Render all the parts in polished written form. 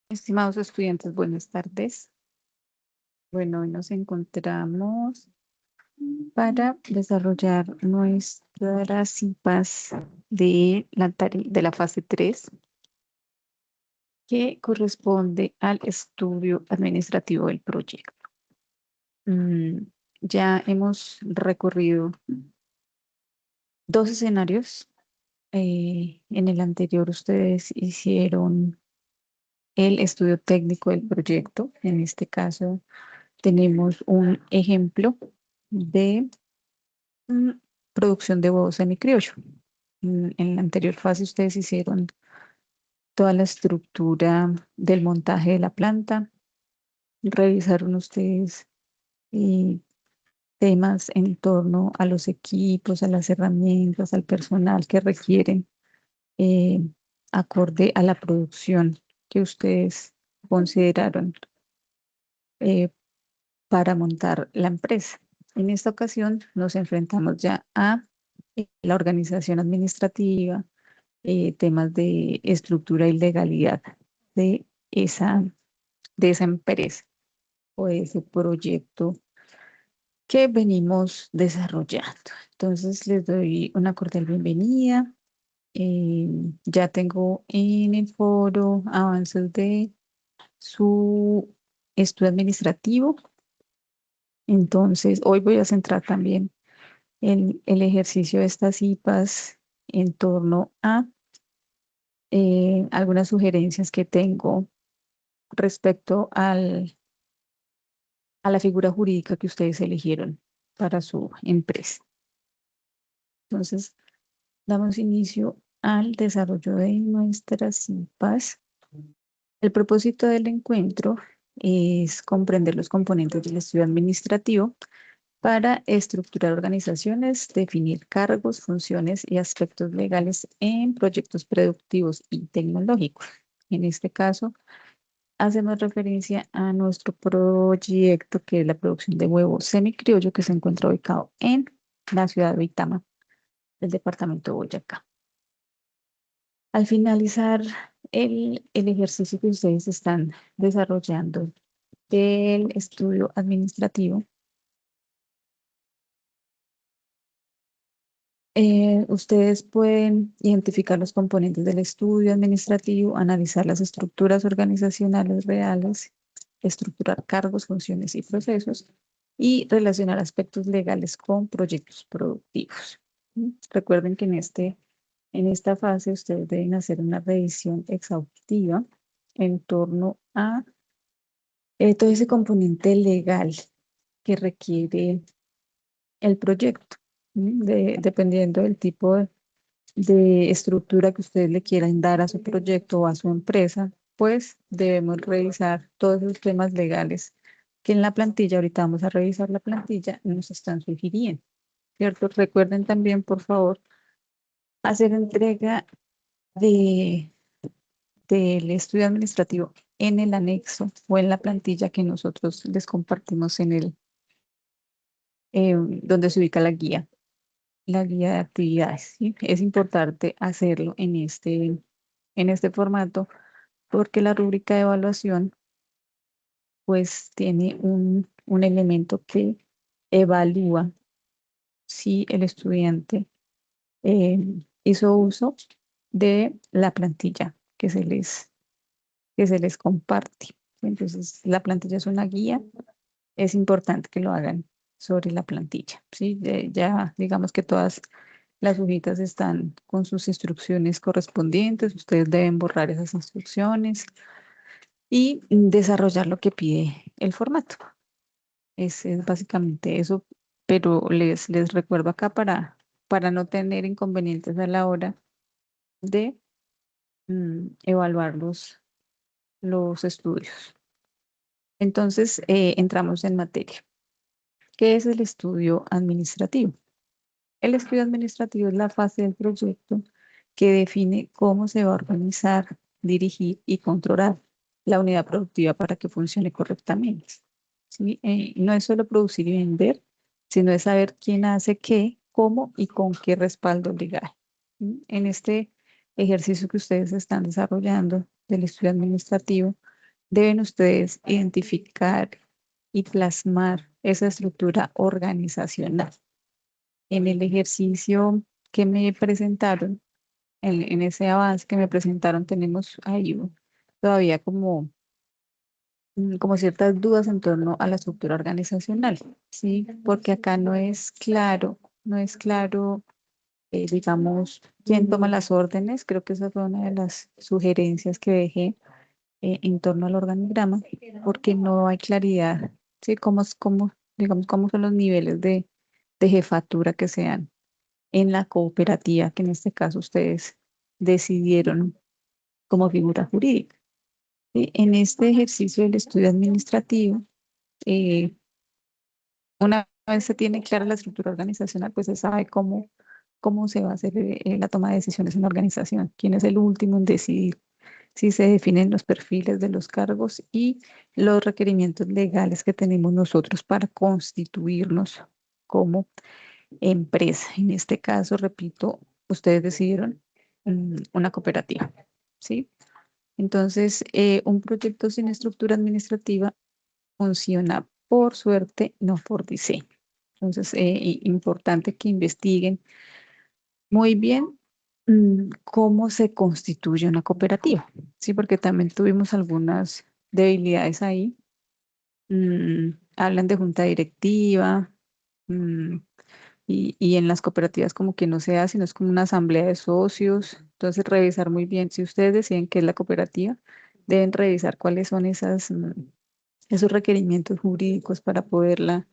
Estimados estudiantes, buenas tardes. Bueno, hoy nos encontramos para desarrollar nuestras CIPAs de la fase 3, que corresponde al estudio administrativo del proyecto. Mm, Ya hemos recorrido dos escenarios. En el anterior ustedes hicieron el estudio técnico del proyecto. En este caso tenemos un ejemplo de mm, producción de huevos semicriollo. En la anterior fase ustedes hicieron toda la estructura del montaje de la planta, revisaron ustedes eh, temas en torno a los equipos, a las herramientas, al personal que requieren eh, acorde a la producción que ustedes consideraron eh, para montar la empresa. En esta ocasión nos enfrentamos ya a la organización administrativa, temas de estructura y legalidad de esa, de esa empresa o de ese proyecto que venimos desarrollando. Entonces les doy una cordial bienvenida. Eh, ya tengo en el foro avances de su estudio administrativo. Entonces hoy voy a centrar también el ejercicio de estas IPAs en torno a algunas sugerencias que tengo respecto a la figura jurídica que ustedes eligieron para su empresa. Entonces, damos inicio al desarrollo de nuestras IPAs. El propósito del encuentro es comprender los componentes del estudio administrativo para estructurar organizaciones, definir cargos, funciones y aspectos legales en proyectos productivos y tecnológicos. En este caso, hacemos referencia a nuestro proyecto, que es la producción de huevo semicriollo, que se encuentra ubicado en la ciudad de Uitama, del departamento de Boyacá. Al finalizar el ejercicio que ustedes están desarrollando del estudio administrativo, ustedes pueden identificar los componentes del estudio administrativo, analizar las estructuras organizacionales reales, estructurar cargos, funciones y procesos y relacionar aspectos legales con proyectos productivos. Recuerden que en esta fase ustedes deben hacer una revisión exhaustiva en torno a todo ese componente legal que requiere el proyecto, dependiendo del tipo de estructura que ustedes le quieran dar a su proyecto o a su empresa, pues debemos revisar todos esos temas legales que en la plantilla, ahorita vamos a revisar la plantilla, nos están sugiriendo, ¿cierto? Recuerden también, por favor, hacer entrega de, del estudio administrativo en el anexo o en la plantilla que nosotros les compartimos en donde se ubica la guía de actividades, ¿sí? Es importante hacerlo en este formato porque la rúbrica de evaluación pues tiene un elemento que evalúa si el estudiante eh, hizo uso de la plantilla que se les comparte. Entonces, la plantilla es una guía, es importante que lo hagan sobre la plantilla, ¿sí? Ya digamos que todas las hojitas están con sus instrucciones correspondientes, ustedes deben borrar esas instrucciones y desarrollar lo que pide el formato. Es básicamente eso, pero les recuerdo acá para no tener inconvenientes a la hora de evaluar los estudios. Entonces, entramos en materia. ¿Qué es el estudio administrativo? El estudio administrativo es la fase del proyecto que define cómo se va a organizar, dirigir y controlar la unidad productiva para que funcione correctamente. ¿Sí? No es solo producir y vender, sino es saber quién hace qué, cómo y con qué respaldo legal. ¿Sí? En este ejercicio que ustedes están desarrollando del estudio administrativo, deben ustedes identificar y plasmar esa estructura organizacional. En el ejercicio que me presentaron, en ese avance que me presentaron, tenemos ahí todavía como ciertas dudas en torno a la estructura organizacional, ¿sí? Porque acá no es claro, digamos, quién toma las órdenes. Creo que esa fue una de las sugerencias que dejé en torno al organigrama, porque no hay claridad, ¿sí? Digamos, cómo son los niveles de jefatura que sean en la cooperativa, que en este caso ustedes decidieron como figura jurídica. ¿Sí? En este ejercicio del estudio administrativo, eh, una vez se tiene clara la estructura organizacional, pues se sabe cómo se va a hacer la toma de decisiones en la organización, quién es el último en decidir, si se definen los perfiles de los cargos y los requerimientos legales que tenemos nosotros para constituirnos como empresa. En este caso, repito, ustedes decidieron una cooperativa, ¿sí? Entonces, un proyecto sin estructura administrativa funciona por suerte, no por diseño. Entonces, importante que investiguen muy bien cómo se constituye una cooperativa, ¿sí? Porque también tuvimos algunas debilidades ahí. Hablan de junta directiva, mm, y en las cooperativas como que no se hace, sino es como una asamblea de socios. Entonces, revisar muy bien, si ustedes deciden qué es la cooperativa, deben revisar cuáles son esos requerimientos jurídicos para poderla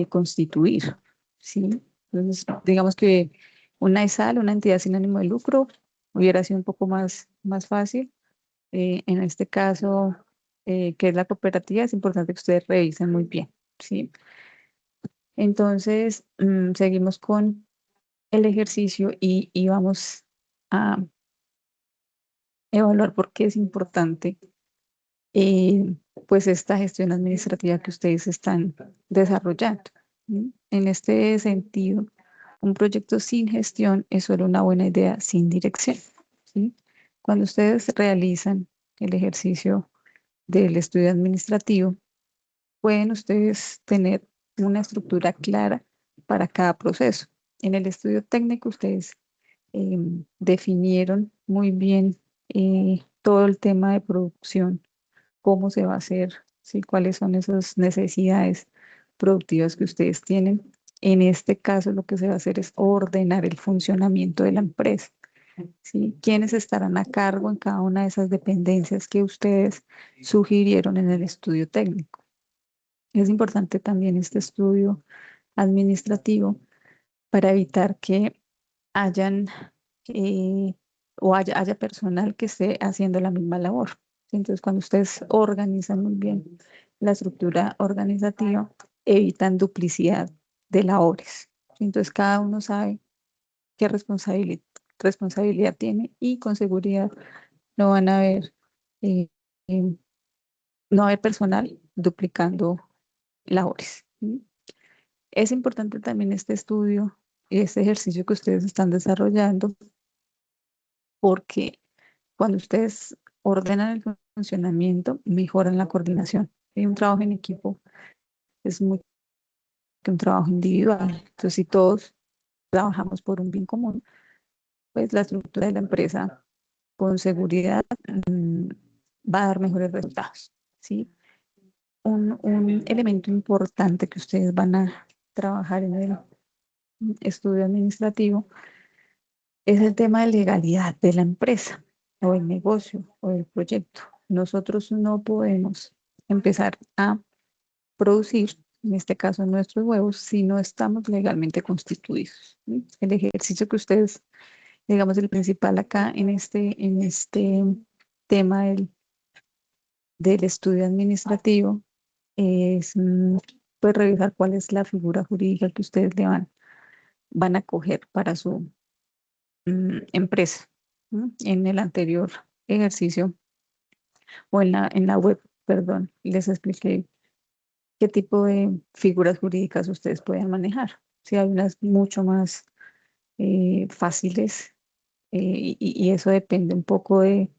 constituir, ¿sí? Entonces, digamos que una ESAL, una entidad sin ánimo de lucro, hubiera sido un poco más fácil. En este caso, que es la cooperativa, es importante que ustedes revisen muy bien, ¿sí? Entonces, seguimos con el ejercicio y vamos a evaluar por qué es importante eh, pues esta gestión administrativa que ustedes están desarrollando. ¿Sí? En este sentido, un proyecto sin gestión es solo una buena idea sin dirección. ¿Sí? Cuando ustedes realizan el ejercicio del estudio administrativo, pueden ustedes tener una estructura clara para cada proceso. En el estudio técnico, ustedes definieron muy bien todo el tema de producción, cómo se va a hacer, ¿sí? Cuáles son esas necesidades productivas que ustedes tienen. En este caso, lo que se va a hacer es ordenar el funcionamiento de la empresa, ¿sí? ¿Quiénes estarán a cargo en cada una de esas dependencias que ustedes sugirieron en el estudio técnico? Es importante también este estudio administrativo para evitar que hayan haya personal que esté haciendo la misma labor. Entonces, cuando ustedes organizan muy bien la estructura organizativa, evitan duplicidad de labores. Entonces, cada uno sabe qué responsabilidad tiene y con seguridad no van a haber, eh, eh, no va a haber personal duplicando labores. ¿Sí? Es importante también este estudio y este ejercicio que ustedes están desarrollando porque cuando ustedes ordenan el funcionamiento, mejoran la coordinación. Y un trabajo en equipo es mucho que un trabajo individual. Entonces, si todos trabajamos por un bien común, pues la estructura de la empresa con seguridad mm, va a dar mejores resultados. ¿Sí? Un elemento importante que ustedes van a trabajar en el estudio administrativo es el tema de legalidad de la empresa o el negocio o el proyecto. Nosotros no podemos empezar a producir, en este caso nuestros huevos, si no estamos legalmente constituidos. ¿Sí? El ejercicio que ustedes, digamos, el principal acá en este tema del estudio administrativo es pues revisar cuál es la figura jurídica que ustedes van a coger para su empresa. En el anterior ejercicio o en la web, perdón, les expliqué qué tipo de figuras jurídicas ustedes pueden manejar. Si hay unas mucho más fáciles y eso depende un poco de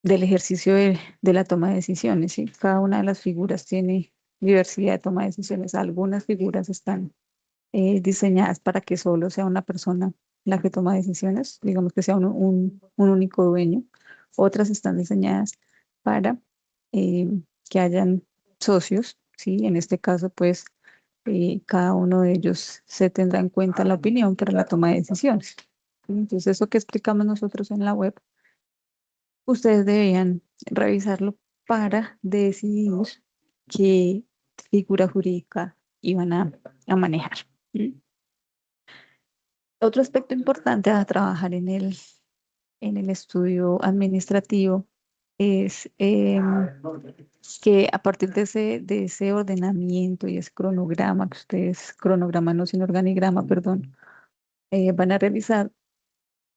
del ejercicio de la toma de decisiones, ¿sí? Cada una de las figuras tiene diversidad de toma de decisiones. Algunas figuras están diseñadas para que solo sea una persona la que toma decisiones, digamos que sea un único dueño. Otras están diseñadas para eh, que hayan socios, ¿sí? En este caso, pues, cada uno de ellos se tendrá en cuenta la opinión para la toma de decisiones. ¿Sí? Entonces, eso que explicamos nosotros en la web, ustedes deberían revisarlo para decidir qué figura jurídica iban a manejar. ¿Sí? Otro aspecto importante a trabajar en el estudio administrativo es que a partir de ese ordenamiento y ese cronograma que ustedes, cronograma no, sino organigrama, perdón, van a realizar,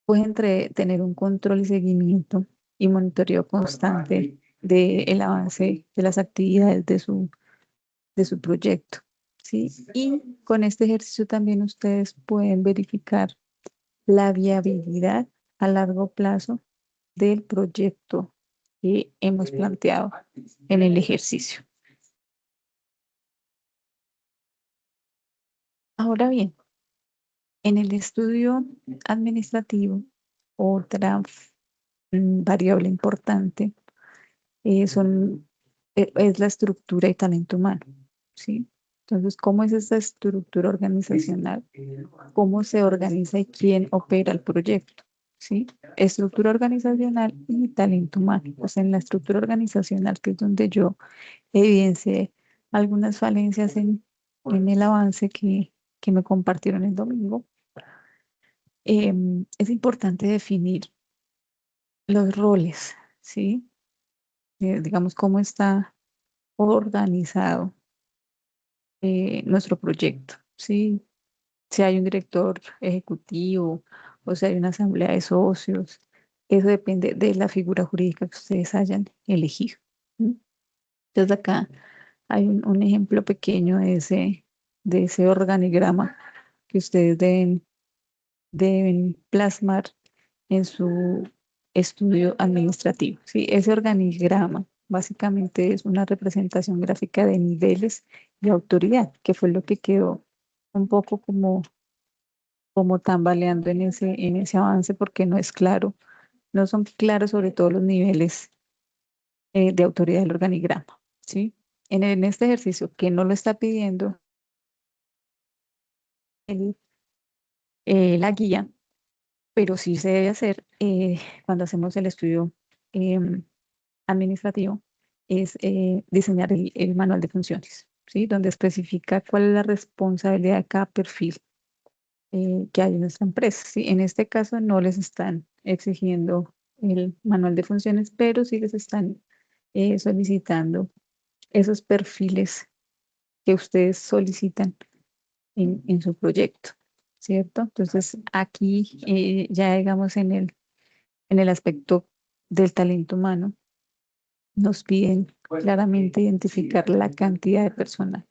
pueden tener un control y seguimiento y monitoreo constante del avance de las actividades de su proyecto. ¿Sí? Y con este ejercicio también ustedes pueden verificar la viabilidad a largo plazo del proyecto que hemos planteado en el ejercicio. Ahora bien, en el estudio administrativo, otra variable importante es la estructura y talento humano, ¿sí? Entonces, ¿cómo es esa estructura organizacional? ¿Cómo se organiza y quién opera el proyecto? ¿Sí? Estructura organizacional y talento humano. Pues en la estructura organizacional, que es donde yo evidencié algunas falencias en el avance que me compartieron el domingo, es importante definir los roles, ¿sí? Digamos, cómo está organizado nuestro proyecto, ¿sí? Si hay un director ejecutivo o si hay una asamblea de socios, eso depende de la figura jurídica que ustedes hayan elegido. ¿Sí? Entonces acá hay un ejemplo pequeño de ese organigrama que ustedes deben plasmar en su estudio administrativo. ¿Sí? Ese organigrama básicamente es una representación gráfica de niveles de autoridad, que fue lo que quedó un poco como tambaleando en ese avance porque no es claro, no son claros sobre todo los niveles de autoridad del organigrama. ¿Sí? En este ejercicio que no lo está pidiendo el- la guía, pero sí se debe hacer cuando hacemos el estudio em, administrativo, es diseñar el manual de funciones, ¿sí? Donde especifica cuál es la responsabilidad de cada perfil que hay en nuestra empresa, ¿sí? En este caso no les están exigiendo el manual de funciones, pero sí les están solicitando esos perfiles que ustedes solicitan en su proyecto, ¿cierto? Entonces aquí ya digamos en el aspecto del talento humano, nos piden claramente identificar la cantidad de personal,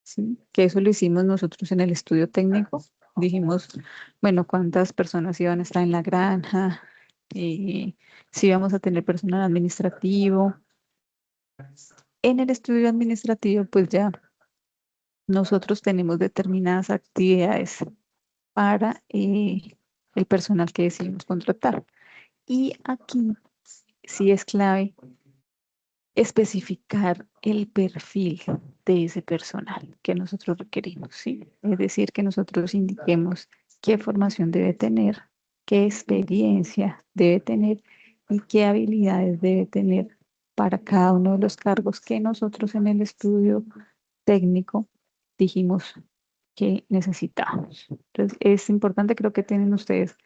¿sí? Que eso lo hicimos nosotros en el estudio técnico. Dijimos, bueno, cuántas personas iban a estar en la granja, si íbamos a tener personal administrativo. En el estudio administrativo, pues ya nosotros tenemos determinadas actividades para el personal que decidimos contratar. Y aquí sí es clave especificar el perfil de ese personal que nosotros requerimos, ¿sí? Es decir, que nosotros indiquemos qué formación debe tener, qué experiencia debe tener y qué habilidades debe tener para cada uno de los cargos que nosotros en el estudio técnico dijimos que necesitábamos. Entonces, es importante, creo que tienen ustedes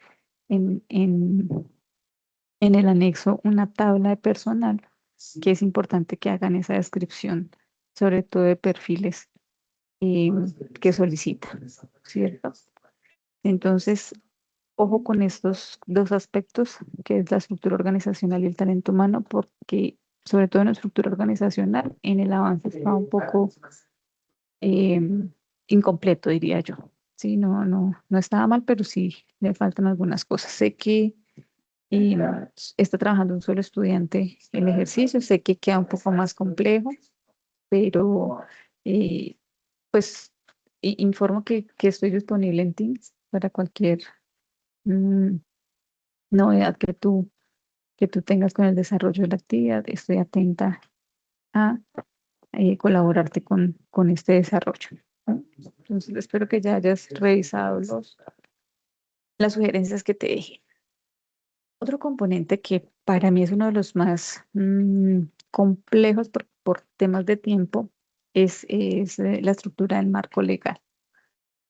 en, en, en el anexo una tabla de personal que es importante que hagan esa descripción, sobre todo de perfiles eh, que solicitan, ¿cierto? Entonces, ojo con estos dos aspectos, que es la estructura organizacional y el talento humano, porque sobre todo en la estructura organizacional, en el avance está un poco eh, incompleto, diría yo. Sí, no estaba mal, pero sí le faltan algunas cosas. Sé que y está trabajando un solo estudiante el ejercicio. Sé que queda un poco más complejo, pero eh, pues informo que estoy disponible en Teams para cualquier mm, novedad que tú tengas con el desarrollo de la actividad. Estoy atenta a colaborarte con este desarrollo, ¿no? Entonces, espero que ya hayas revisado las sugerencias que te dejé. Otro componente que para mí es uno de los más complejos por temas de tiempo es la estructura del marco legal,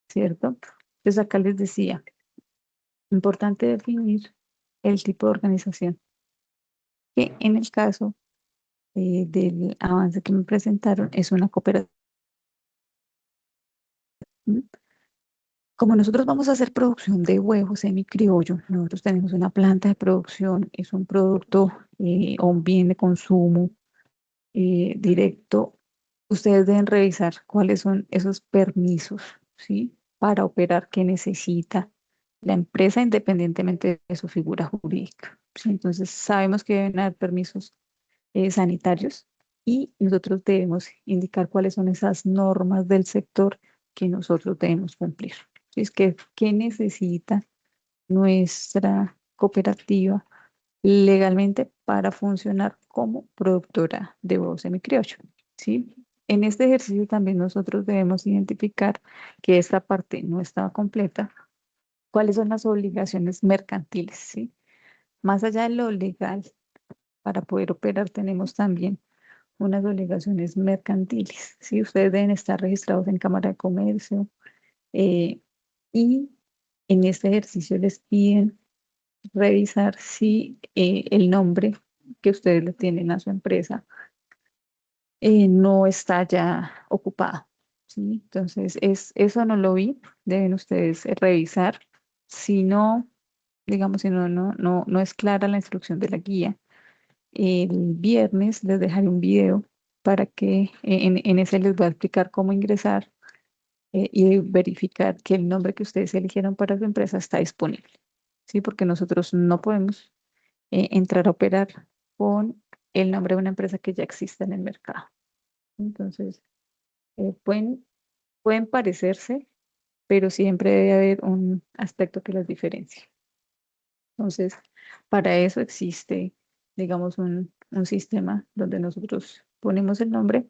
¿cierto? Entonces acá les decía, importante definir el tipo de organización, que en el caso del avance que me presentaron es una cooperativa. Como nosotros vamos a hacer producción de huevos semicriollo, nosotros tenemos una planta de producción, es un producto o un bien de consumo directo. Ustedes deben revisar cuáles son esos permisos, ¿sí? Para operar que necesita la empresa independientemente de su figura jurídica, ¿sí? Entonces, sabemos que deben haber permisos sanitarios y nosotros debemos indicar cuáles son esas normas del sector que nosotros debemos cumplir. Es que, ¿qué necesita nuestra cooperativa legalmente para funcionar como productora de huevos semicriollo? ¿Sí? En este ejercicio también nosotros debemos identificar que esta parte no estaba completa. ¿Cuáles son las obligaciones mercantiles? ¿Sí? Más allá de lo legal, para poder operar tenemos también unas obligaciones mercantiles, ¿sí? Ustedes deben estar registrados en Cámara de Comercio eh, y en este ejercicio les piden revisar si el nombre que ustedes le tienen a su empresa no está ya ocupado, ¿sí? Entonces, eso no lo vi, deben ustedes revisar. Si no, digamos, si no es clara la instrucción de la guía, el viernes les dejaré un video para que en ese les voy a explicar cómo ingresar y verificar que el nombre que ustedes eligieron para su empresa está disponible. Sí, porque nosotros no podemos entrar a operar con el nombre de una empresa que ya exista en el mercado. Entonces, pueden parecerse, pero siempre debe haber un aspecto que las diferencie. Entonces, para eso existe, digamos, un sistema donde nosotros ponemos el nombre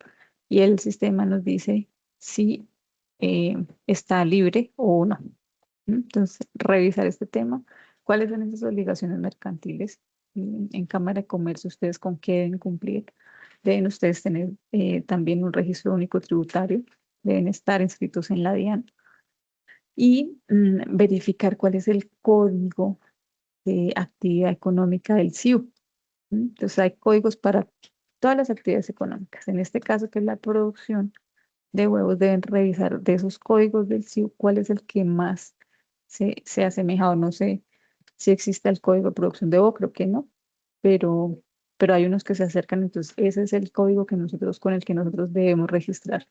y el sistema nos dice si está libre o no. Entonces, revisar este tema. ¿Cuáles son esas obligaciones mercantiles? En Cámara de Comercio, ¿ustedes con qué deben cumplir? Deben ustedes tener también un registro único tributario, deben estar inscritos en la DIAN y verificar cuál es el código de actividad económica del SIU. Entonces hay códigos para todas las actividades económicas. En este caso, que es la producción de huevos, deben revisar de esos códigos del SIU cuál es el que más se asemeja o no sé si existe el código de producción de huevo, creo que no, pero, pero hay unos que se acercan, entonces ese es el código que nosotros, con el que nosotros debemos registrar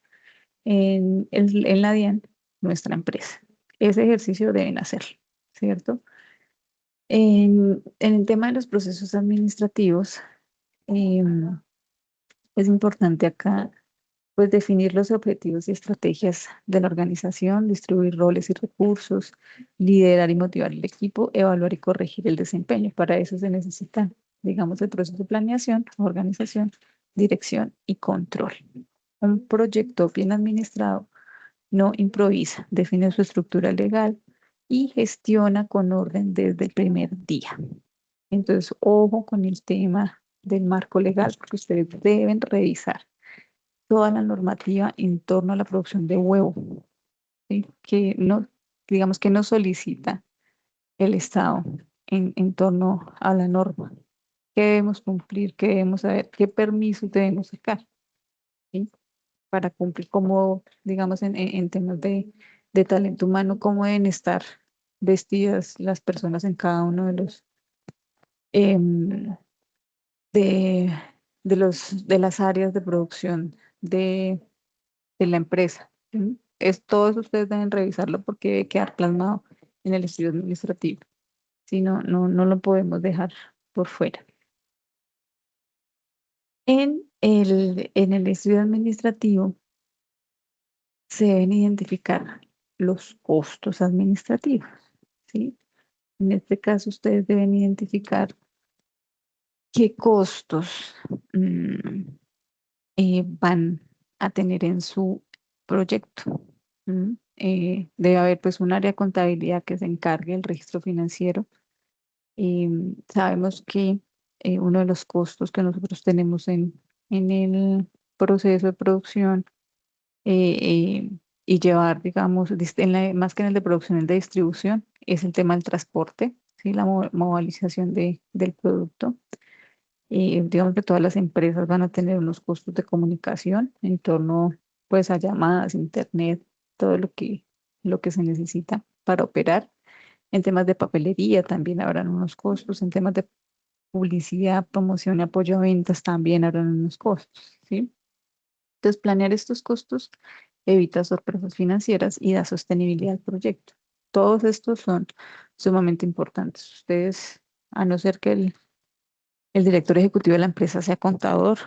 en la DIAN nuestra empresa. Ese ejercicio deben hacerlo, ¿cierto? En el tema de los procesos administrativos, em, es importante acá pues definir los objetivos y estrategias de la organización, distribuir roles y recursos, liderar y motivar el equipo, evaluar y corregir el desempeño. Para eso se necesitan, digamos, el proceso de planeación, organización, dirección y control. Un proyecto bien administrado no improvisa, define su estructura legal y gestiona con orden desde el primer día. Entonces, ojo con el tema del marco legal, porque ustedes deben revisar toda la normativa en torno a la producción de huevo, ¿sí? Que no, digamos que no solicita el Estado en torno a la norma. ¿Qué debemos cumplir? ¿Qué debemos saber? ¿Qué permisos debemos sacar? ¿Sí? Para cumplir como, digamos, en temas de talento humano, cómo deben estar vestidas las personas en cada uno de los em, de, de las áreas de producción de la empresa. ¿Sí? Todo eso ustedes deben revisarlo porque debe quedar plasmado en el estudio administrativo. ¿sí? No lo podemos dejar por fuera. En el estudio administrativo se deben identificar los costos administrativos, ¿sí? En este caso, ustedes deben identificar qué costos van a tener en su proyecto. Debe haber pues un área de contabilidad que se encargue del registro financiero. Sabemos que uno de los costos que nosotros tenemos en el proceso de producción eh, eh, y llevar, digamos, más que en el de producción, el de distribución, es el tema del transporte, ¿sí? La movilización del producto. Digamos que todas las empresas van a tener unos costos de comunicación en torno pues a llamadas, internet, todo lo que se necesita para operar. En temas de papelería también habrán unos costos, en temas de publicidad, promoción y apoyo a ventas también habrán unos costos, ¿sí? Entonces, planear estos costos evita sorpresas financieras y da sostenibilidad al proyecto. Todos estos son sumamente importantes. Ustedes, a no ser que el director ejecutivo de la empresa sea contador,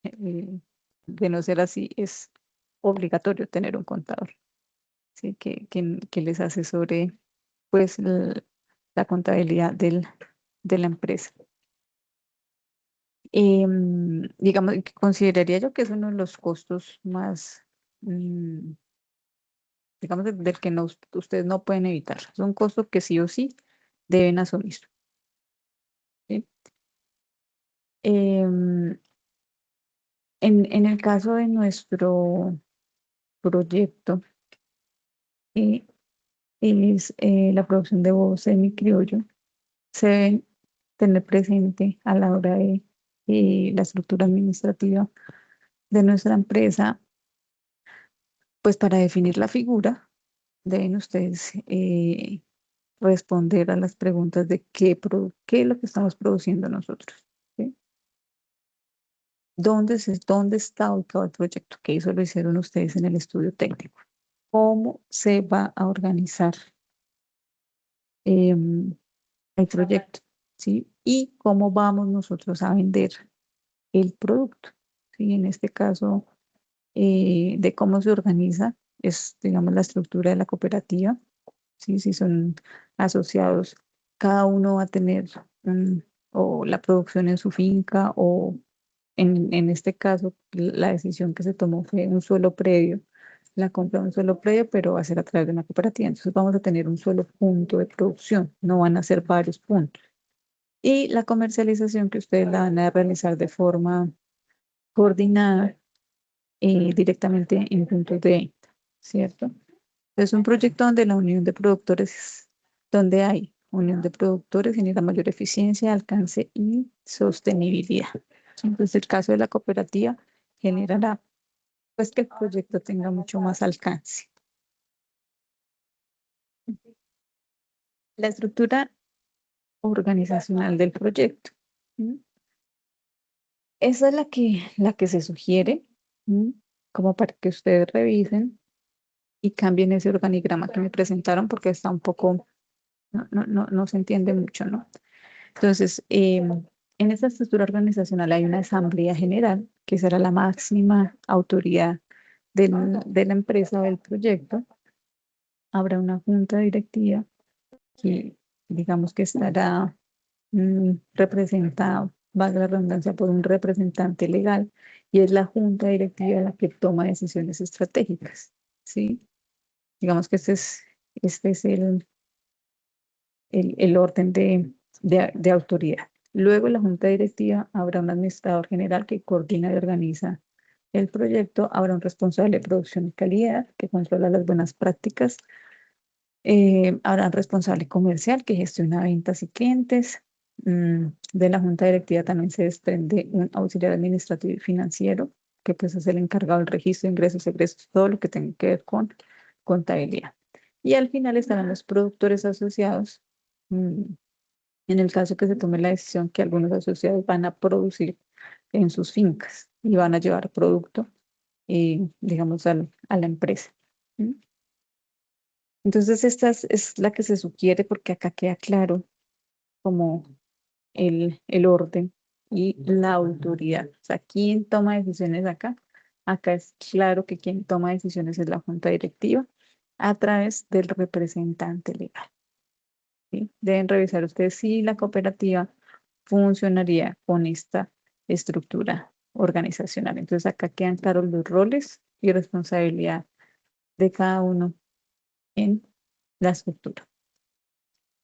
eh, de no ser así, es obligatorio tener un contador, ¿sí? Que les asesore pues la contabilidad de la empresa. Digamos, que consideraría yo que es uno de los costos más, mm, digamos, del que ustedes no pueden evitar. Es un costo que sí o sí deben asumir, ¿sí? Em, en el caso de nuestro proyecto, eh, es la producción de huevos semicriollo, se deben tener presente a la hora de la estructura administrativa de nuestra empresa, pues para definir la figura, deben ustedes responder a las preguntas de qué es lo que estamos produciendo nosotros, ¿sí? ¿Dónde está ubicado el proyecto? Que eso lo hicieron ustedes en el estudio técnico. ¿Cómo se va a organizar em, el proyecto? ¿Sí? Y cómo vamos nosotros a vender el producto. ¿Sí? En este caso, de cómo se organiza, es, digamos, la estructura de la cooperativa. ¿Sí? Si son asociados, cada uno va a tener o la producción en su finca o en este caso la decisión que se tomó fue un solo predio, la compra de un solo predio, pero va a ser a través de una cooperativa. Entonces vamos a tener un solo punto de producción, no van a ser varios puntos. Y la comercialización que ustedes la van a realizar de forma coordinada directamente en puntos de venta, ¿cierto? Es un proyecto donde la unión de productores, donde hay unión de productores, genera mayor eficiencia, alcance y sostenibilidad. Entonces, el caso de la cooperativa generará pues que el proyecto tenga mucho más alcance. La estructura organizacional del proyecto. ¿M? Esa es la que se sugiere, como para que ustedes revisen y cambien ese organigrama que me presentaron porque está un poco, no se entiende mucho, ¿no? Entonces, en esta estructura organizacional hay una asamblea general, que será la máxima autoridad de la empresa o del proyecto. Habrá una junta directiva que, digamos que estará representada, valga la redundancia, por un representante legal, y es la junta directiva la que toma decisiones estratégicas, ¿sí? Digamos que este es el orden de autoridad. Luego, en la junta directiva habrá un administrador general que coordina y organiza el proyecto, habrá un responsable de producción y calidad que controla las buenas prácticas, habrá un responsable comercial que gestiona ventas y clientes. De la junta directiva también se desprende un auxiliar administrativo y financiero, que pues es el encargado del registro de ingresos, egresos, todo lo que tenga que ver con contabilidad. Y al final estarán los productores asociados, mm, en el caso que se tome la decisión que algunos asociados van a producir en sus fincas y van a llevar producto, digamos, a la empresa. ¿Mm? Entonces, esta es la que se sugiere porque acá queda claro como el orden y la autoridad. O sea, ¿quién toma decisiones acá? Acá es claro que quien toma decisiones es la junta directiva a través del representante legal. ¿Sí? Deben revisar ustedes si la cooperativa funcionaría con esta estructura organizacional. Entonces acá quedan claros los roles y responsabilidad de cada uno en la estructura.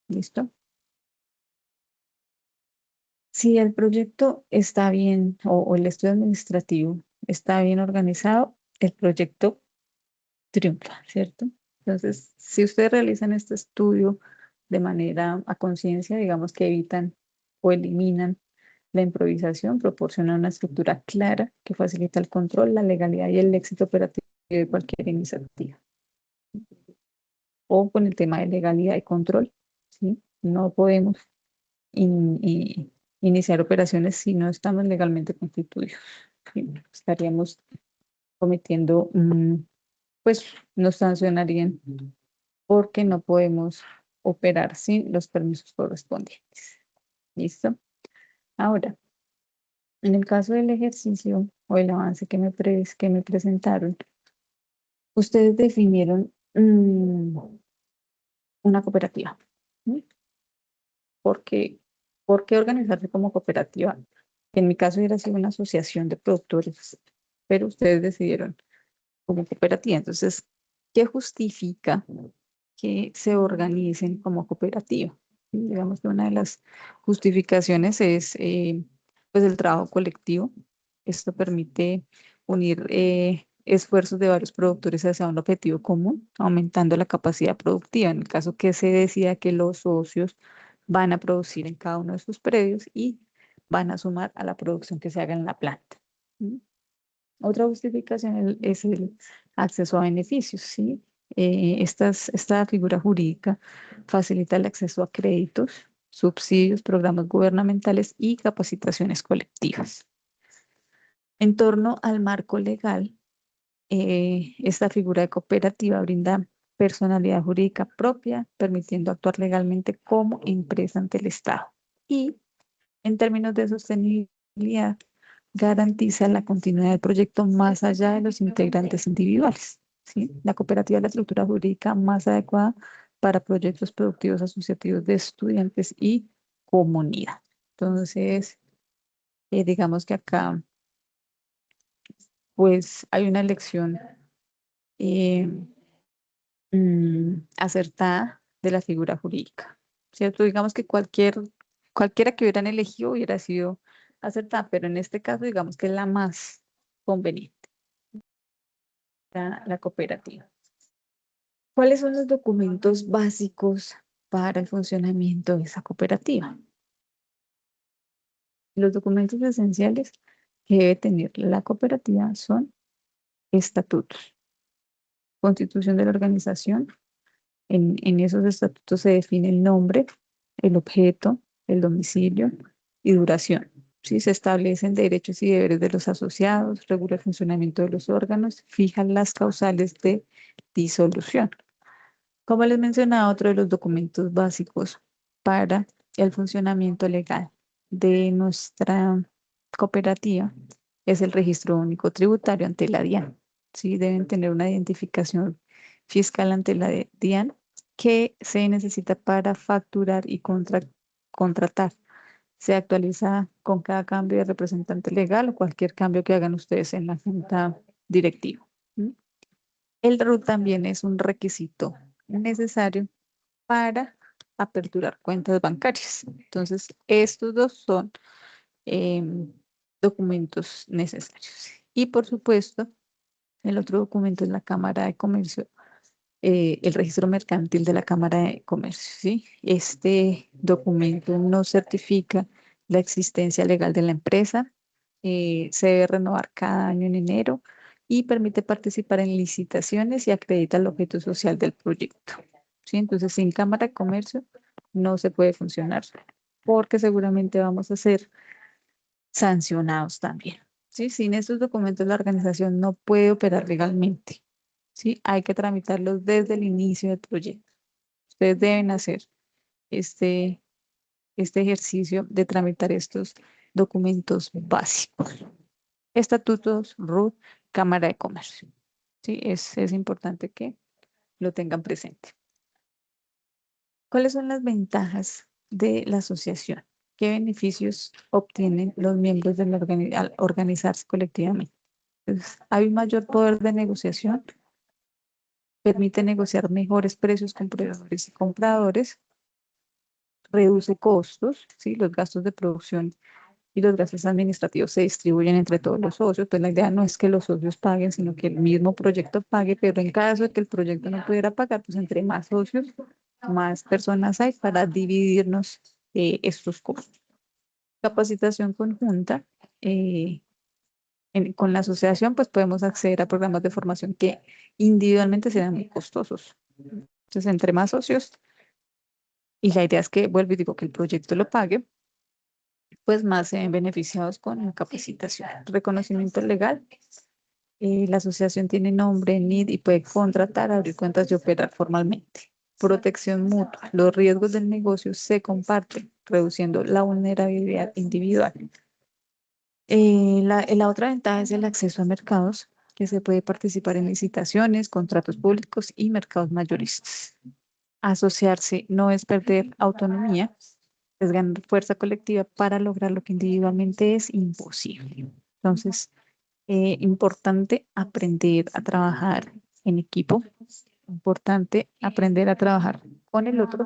¿Listo? Si el proyecto está bien o el estudio administrativo está bien organizado, el proyecto triunfa, ¿cierto? Entonces, si ustedes realizan este estudio de manera a conciencia, digamos que evitan o eliminan la improvisación, proporciona una estructura clara que facilita el control, la legalidad y el éxito operativo de cualquier iniciativa. O con el tema de legalidad y control, ¿sí? No podemos iniciar operaciones si no estamos legalmente constituidos. ¿Sí? Estaríamos cometiendo, pues nos sancionarían porque no podemos operar sin los permisos correspondientes. ¿Listo? Ahora, en el caso del ejercicio o el avance que me presentaron, ustedes definieron una cooperativa. ¿Sí? ¿Por qué organizarse como cooperativa? En mi caso hubiera sido una asociación de productores, pero ustedes decidieron como cooperativa. Entonces, ¿qué justifica que se organicen como cooperativa? Digamos que una de las justificaciones es pues el trabajo colectivo. Esto permite unir esfuerzos de varios productores hacia un objetivo común, aumentando la capacidad productiva. En el caso que se decida que los socios van a producir en cada uno de sus predios y van a sumar a la producción que se haga en la planta. ¿Sí? Otra justificación es el acceso a beneficios, ¿sí? Esta figura jurídica facilita el acceso a créditos, subsidios, programas gubernamentales y capacitaciones colectivas. En torno al marco legal, esta figura de cooperativa brinda personalidad jurídica propia, permitiendo actuar legalmente como empresa ante el Estado. Y en términos de sostenibilidad, garantiza la continuidad del proyecto más allá de los integrantes individuales. ¿Sí? La cooperativa es la estructura jurídica más adecuada para proyectos productivos asociativos de estudiantes y comunidad. Entonces, digamos que acá, pues, hay una elección eh, acertada de la figura jurídica, ¿cierto? Digamos que cualquiera que hubieran elegido hubiera sido acertada, pero en este caso, digamos que es la más conveniente, la cooperativa. ¿Cuáles son los documentos básicos para el funcionamiento de esa cooperativa? Los documentos esenciales que debe tener la cooperativa son estatutos, constitución de la organización. En esos estatutos se define el nombre, el objeto, el domicilio y duración. ¿Sí? Se establecen derechos y deberes de los asociados, regula el funcionamiento de los órganos, fijan las causales de disolución. Como les mencionaba, otro de los documentos básicos para el funcionamiento legal de nuestra cooperativa es el registro único tributario ante la DIAN. ¿Sí? Deben tener una identificación fiscal ante la DIAN que se necesita para facturar y contratar. Se actualiza con cada cambio de representante legal o cualquier cambio que hagan ustedes en la junta directiva. ¿Mm? El RUT también es un requisito necesario para aperturar cuentas bancarias. Entonces, estos dos son documentos necesarios. Y por supuesto, el otro documento es la Cámara de Comercio, el registro mercantil de la Cámara de Comercio. ¿Sí? Este documento nos certifica la existencia legal de la empresa, se debe renovar cada año en enero y permite participar en licitaciones y acredita el objeto social del proyecto. ¿Sí? Entonces, sin Cámara de Comercio no se puede funcionar porque seguramente vamos a ser sancionados también. ¿Sí? Sin estos documentos la organización no puede operar legalmente. ¿Sí? Hay que tramitarlos desde el inicio del proyecto. Ustedes deben hacer este este ejercicio de tramitar estos documentos básicos. Estatutos, RUT, Cámara de Comercio. Sí, es importante que lo tengan presente. ¿Cuáles son las ventajas de la asociación? ¿Qué beneficios obtienen los miembros de al organizarse colectivamente? Pues, hay un mayor poder de negociación, permite negociar mejores precios con proveedores y compradores, reduce costos, ¿sí? Los gastos de producción y los gastos administrativos se distribuyen entre todos los socios. Pues la idea no es que los socios paguen, sino que el mismo proyecto pague, pero en caso de que el proyecto no pudiera pagar, pues entre más socios, más personas hay para dividirnos estos costos. Capacitación conjunta. Con la asociación, pues podemos acceder a programas de formación que individualmente serán muy costosos. Entonces, entre más socios, y la idea es que, vuelvo y digo, que el proyecto lo pague, pues más se ven beneficiados con la capacitación. Reconocimiento legal. La asociación tiene nombre, NID y puede contratar, abrir cuentas y operar formalmente. Protección mutua. Los riesgos del negocio se comparten, reduciendo la vulnerabilidad individual. La otra ventaja es el acceso a mercados, que se puede participar en licitaciones, contratos públicos y mercados mayoristas. Asociarse no es perder autonomía, es ganar fuerza colectiva para lograr lo que individualmente es imposible. Entonces, importante aprender a trabajar en equipo, importante aprender a trabajar con el otro,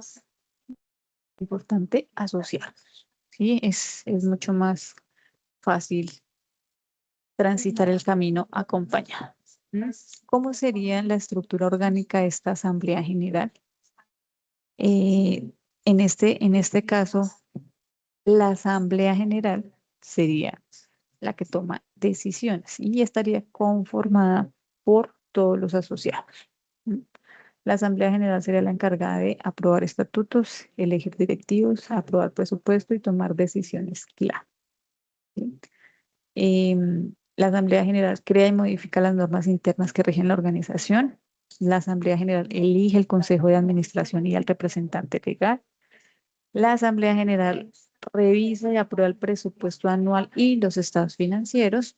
importante asociarnos. ¿Sí? Es mucho más fácil transitar el camino acompañado. ¿Cómo sería la estructura orgánica de esta Asamblea General? En este caso, la Asamblea General sería la que toma decisiones y estaría conformada por todos los asociados. La Asamblea General sería la encargada de aprobar estatutos, elegir directivos, aprobar presupuesto y tomar decisiones clave. ¿Sí? La Asamblea General crea y modifica las normas internas que rigen la organización. La Asamblea General elige el Consejo de Administración y al representante legal. La Asamblea General revisa y aprueba el presupuesto anual y los estados financieros.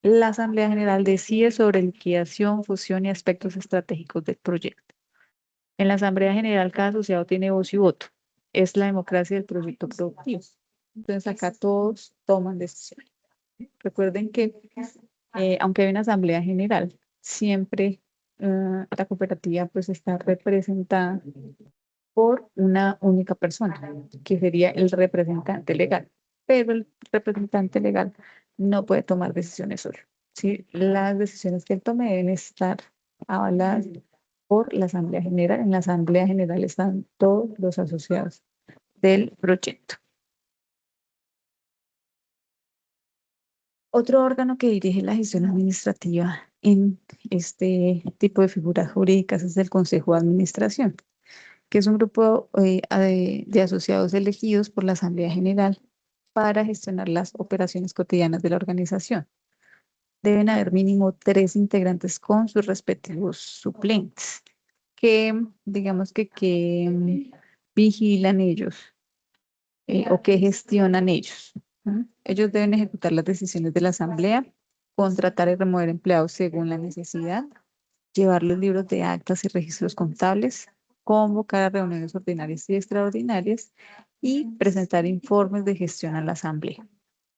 La Asamblea General decide sobre liquidación, fusión y aspectos estratégicos del proyecto. En la Asamblea General cada asociado tiene voz y voto. Es la democracia del proyecto productivo. Entonces acá todos toman decisiones. Recuerden que aunque hay una asamblea general, siempre la cooperativa pues está representada por una única persona, que sería el representante legal. Pero el representante legal no puede tomar decisiones solo. ¿Sí? Las decisiones que él tome deben estar avaladas por la asamblea general. En la asamblea general están todos los asociados del proyecto. Otro órgano que dirige la gestión administrativa en este tipo de figuras jurídicas es el Consejo de Administración, que es un grupo de asociados elegidos por la Asamblea General para gestionar las operaciones cotidianas de la organización. Deben haber mínimo 3 integrantes con sus respectivos suplentes, que digamos que vigilan ellos o que gestionan ellos. Ellos deben ejecutar las decisiones de la asamblea, contratar y remover empleados según la necesidad, llevar los libros de actas y registros contables, convocar a reuniones ordinarias y extraordinarias y presentar informes de gestión a la asamblea.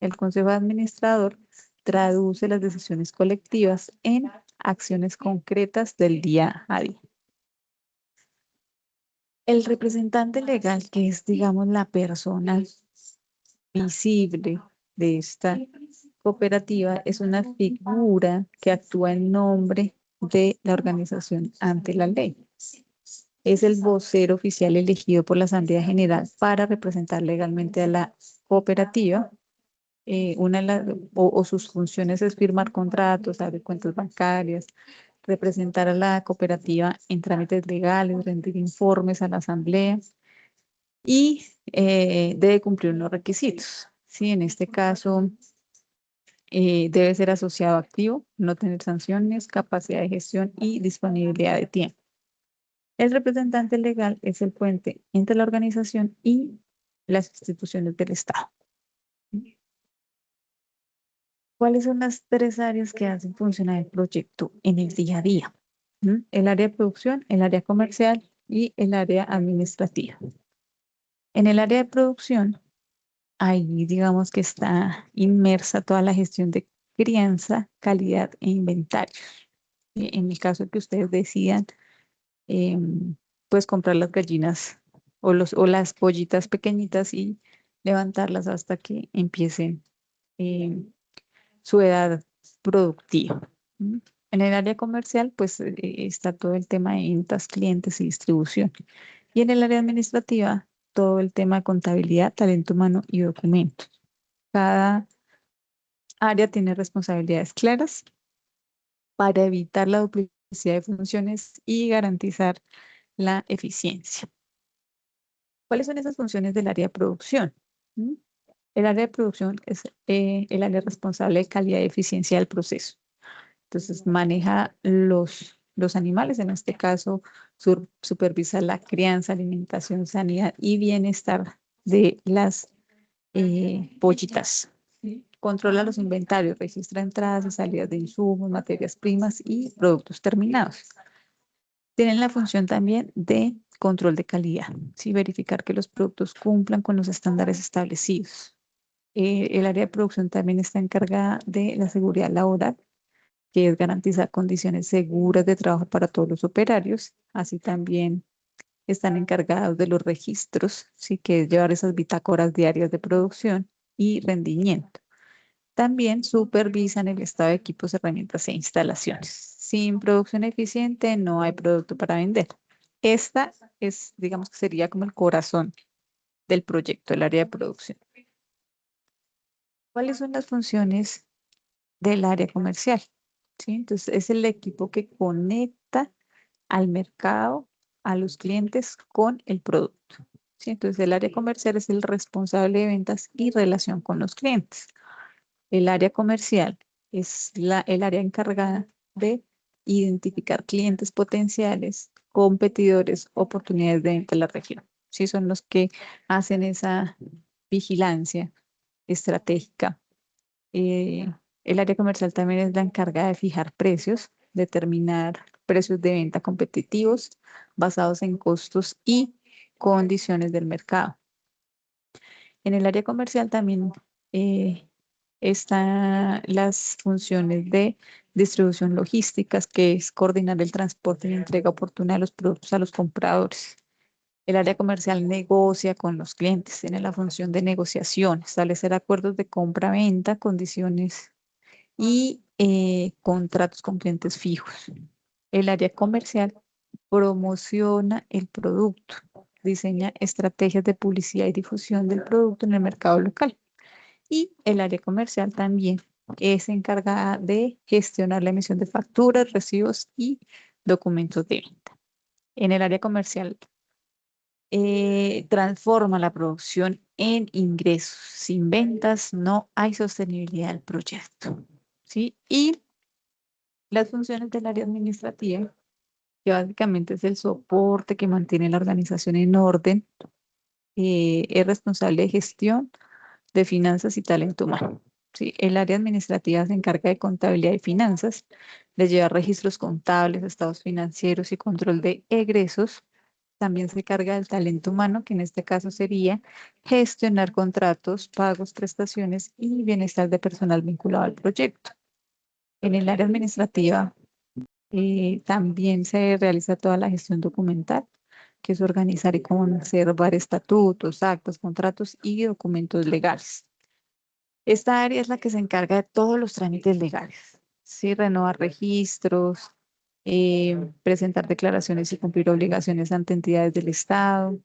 El consejo administrador traduce las decisiones colectivas en acciones concretas del día a día. El representante legal, que es, digamos, la persona visible de esta cooperativa, es una figura que actúa en nombre de la organización ante la ley. Es el vocero oficial elegido por la Asamblea General para representar legalmente a la cooperativa. O sus funciones es firmar contratos, abrir cuentas bancarias, representar a la cooperativa en trámites legales, rendir informes a la Asamblea y debe cumplir unos requisitos. ¿Sí? En este caso, debe ser asociado activo, no tener sanciones, capacidad de gestión y disponibilidad de tiempo. El representante legal es el puente entre la organización y las instituciones del Estado. ¿Cuáles son las tres áreas que hacen funcionar el proyecto en el día a día? El área de producción, el área comercial y el área administrativa. En el área de producción, ahí digamos que está inmersa toda la gestión de crianza, calidad e inventarios. En el caso que ustedes decidan, pues comprar las gallinas o las pollitas pequeñitas y levantarlas hasta que empiecen em, su edad productiva. ¿M? En el área comercial, pues está todo el tema de ventas, clientes y distribución. Y en el área administrativa, todo el tema de contabilidad, talento humano y documentos. Cada área tiene responsabilidades claras para evitar la duplicidad de funciones y garantizar la eficiencia. ¿Cuáles son esas funciones del área de producción? ¿Mm? El área de producción es el área responsable de calidad y eficiencia del proceso. Entonces, maneja los animales, en este caso, supervisa la crianza, alimentación, sanidad y bienestar de las pollitas. ¿Sí? Controla los inventarios, registra entradas y salidas de insumos, materias primas y productos terminados. Tienen la función también de control de calidad, ¿sí? Verificar que los productos cumplan con los estándares establecidos. El área de producción también está encargada de la seguridad laboral, que es garantizar condiciones seguras de trabajo para todos los operarios. Así también están encargados de los registros, sí, que es llevar esas bitácoras diarias de producción y rendimiento. También supervisan el estado de equipos, herramientas e instalaciones. Sin producción eficiente no hay producto para vender. Esta es, digamos que sería como el corazón del proyecto, el área de producción. ¿Cuáles son las funciones del área comercial? ¿Sí? Entonces, es el equipo que conecta al mercado, a los clientes con el producto. ¿Sí? Entonces, el área comercial es el responsable de ventas y relación con los clientes. El área comercial es el área encargada de identificar clientes potenciales, competidores, oportunidades de venta en la región. Sí, son los que hacen esa vigilancia estratégica. El área comercial también es la encargada de fijar precios, determinar precios de venta competitivos basados en costos y condiciones del mercado. En el área comercial también están las funciones de distribución logísticas, que es coordinar el transporte y entrega oportuna de los productos a los compradores. El área comercial negocia con los clientes, tiene la función de negociación, establecer acuerdos de compra-venta, condiciones y contratos con clientes fijos. El área comercial promociona el producto, diseña estrategias de publicidad y difusión del producto en el mercado local. Y el área comercial también es encargada de gestionar la emisión de facturas, recibos y documentos de venta. En el área comercial transforma la producción en ingresos. Sin ventas no hay sostenibilidad del proyecto. ¿Sí? Y las funciones del área administrativa, que básicamente es el soporte que mantiene la organización en orden, es responsable de gestión de finanzas y talento humano. ¿Sí? El área administrativa se encarga de contabilidad y finanzas, de llevar registros contables, estados financieros y control de egresos. También se encarga del talento humano, que en este caso sería gestionar contratos, pagos, prestaciones y bienestar de personal vinculado al proyecto. En el área administrativa también se realiza toda la gestión documental, que es organizar y conservar estatutos, actos, contratos y documentos legales. Esta área es la que se encarga de todos los trámites legales, ¿sí? Renovar registros, presentar declaraciones y cumplir obligaciones ante entidades del Estado.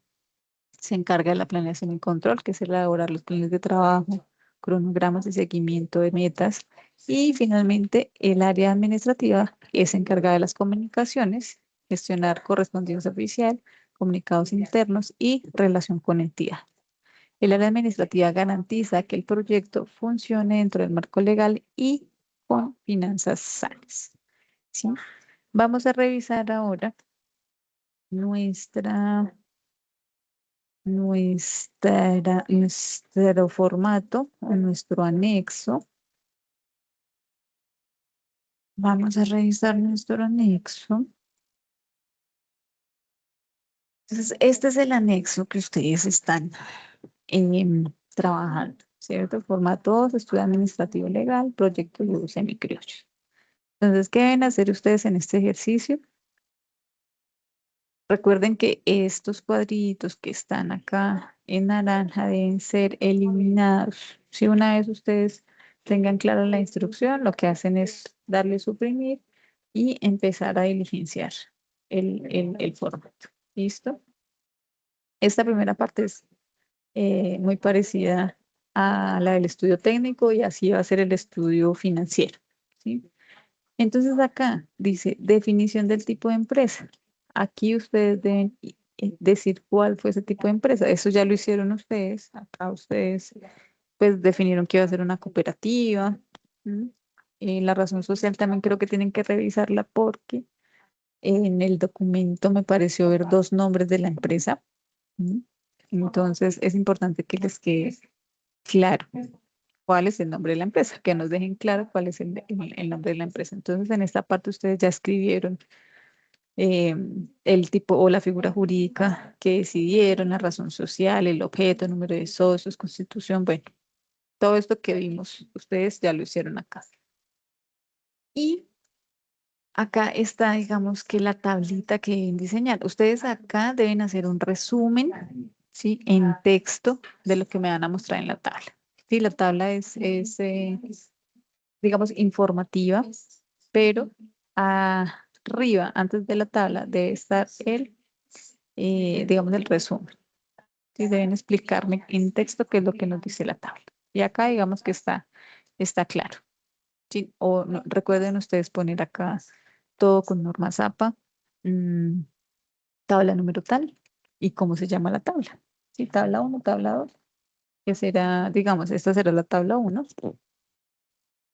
Se encarga de la planeación y control, que es elaborar los planes de trabajo, cronogramas de seguimiento de metas. Y finalmente, el área administrativa es encargada de las comunicaciones, gestionar correspondencia oficial, comunicados internos y relación con entidad. El área administrativa garantiza que el proyecto funcione dentro del marco legal y con finanzas sanas. ¿Sí? Vamos a revisar ahora nuestra nuestro formato o nuestro anexo. Vamos a revisar nuestro anexo. Entonces, este es el anexo que ustedes están trabajando, ¿cierto? Formato 2, estudio administrativo legal, proyecto de semicriollo. Entonces, ¿qué deben hacer ustedes en este ejercicio? Recuerden que estos cuadritos que están acá en naranja deben ser eliminados. Si una vez ustedes tengan clara la instrucción, lo que hacen es darle suprimir y empezar a diligenciar el formato. ¿Listo? Esta primera parte es muy parecida a la del estudio técnico y así va a ser el estudio financiero, ¿sí? Entonces acá dice definición del tipo de empresa. Aquí ustedes deben decir cuál fue ese tipo de empresa. Eso ya lo hicieron ustedes. Acá ustedes pues definieron que iba a ser una cooperativa. ¿M? La razón social también creo que tienen que revisarla porque en el documento me pareció ver dos nombres de la empresa. ¿M? Entonces es importante que les quede claro cuál es el nombre de la empresa, que nos dejen claro cuál es el nombre de la empresa. Entonces, en esta parte ustedes ya escribieron eh, el tipo o la figura jurídica que decidieron, la razón social, el objeto, número de socios, constitución, bueno, todo esto que vimos, ustedes ya lo hicieron acá. Y acá está, digamos que la tablita que deben diseñar. Ustedes acá deben hacer un resumen, ¿sí? En texto de lo que me van a mostrar en la tabla. Sí, la tabla es digamos, informativa, pero arriba, antes de la tabla, debe estar digamos, el resumen. Sí, deben explicarme en texto qué es lo que nos dice la tabla. Y acá, digamos que está claro. Sí, o recuerden ustedes poner acá todo con norma ZAPA, mm, tabla número tal y cómo se llama la tabla. Sí, tabla 1, tabla 2, que será, digamos, esta será la tabla 1.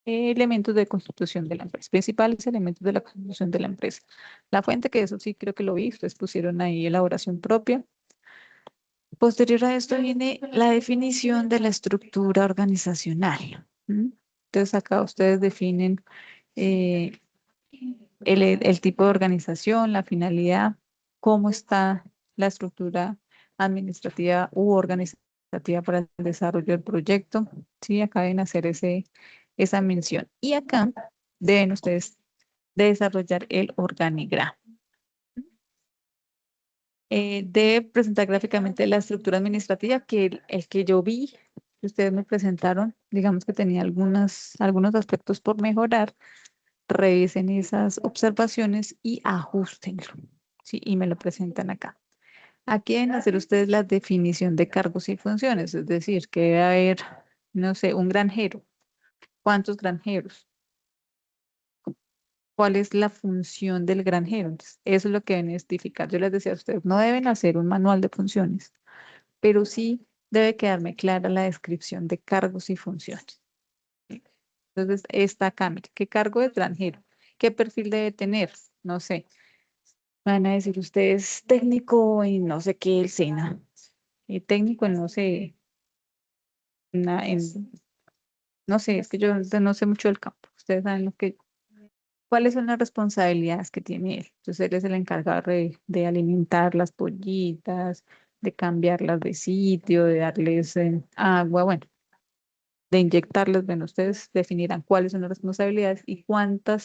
Elementos de constitución de la empresa, principales elementos de la constitución de la empresa. La fuente, que eso sí creo que lo vi, ustedes pusieron ahí elaboración propia. Posterior a esto viene la definición de la estructura organizacional. ¿M? Entonces acá ustedes definen eh, el tipo de organización, la finalidad, cómo está la estructura administrativa u organizativa para el desarrollo del proyecto. Sí, acá deben hacer esa mención. Y acá deben ustedes desarrollar el organigrama. Debe presentar gráficamente la estructura administrativa que el que yo vi, que ustedes me presentaron, digamos que tenía algunos aspectos por mejorar. Revisen esas observaciones y ajustenlo, ¿sí? Y me lo presentan acá. Aquí deben hacer ustedes la definición de cargos y funciones, es decir, que debe haber, no sé, un granjero. ¿Cuántos granjeros? ¿Cuál es la función del granjero? Entonces, eso es lo que deben identificar. Yo les decía a ustedes, no deben hacer un manual de funciones, pero sí debe quedarme clara la descripción de cargos y funciones. Entonces, está acá, mire, ¿qué cargo de granjero? ¿Qué perfil debe tener? No sé. Van a decir ustedes técnico en no sé qué, el SENA. Técnico en no sé, no sé, es que yo no sé mucho del campo. Ustedes saben cuáles son las responsabilidades que tiene él. Entonces él es el encargado de alimentar las pollitas, de cambiarlas de sitio, de darles agua, bueno, de inyectarlas. Bueno, ustedes definirán cuáles son las responsabilidades y cuánto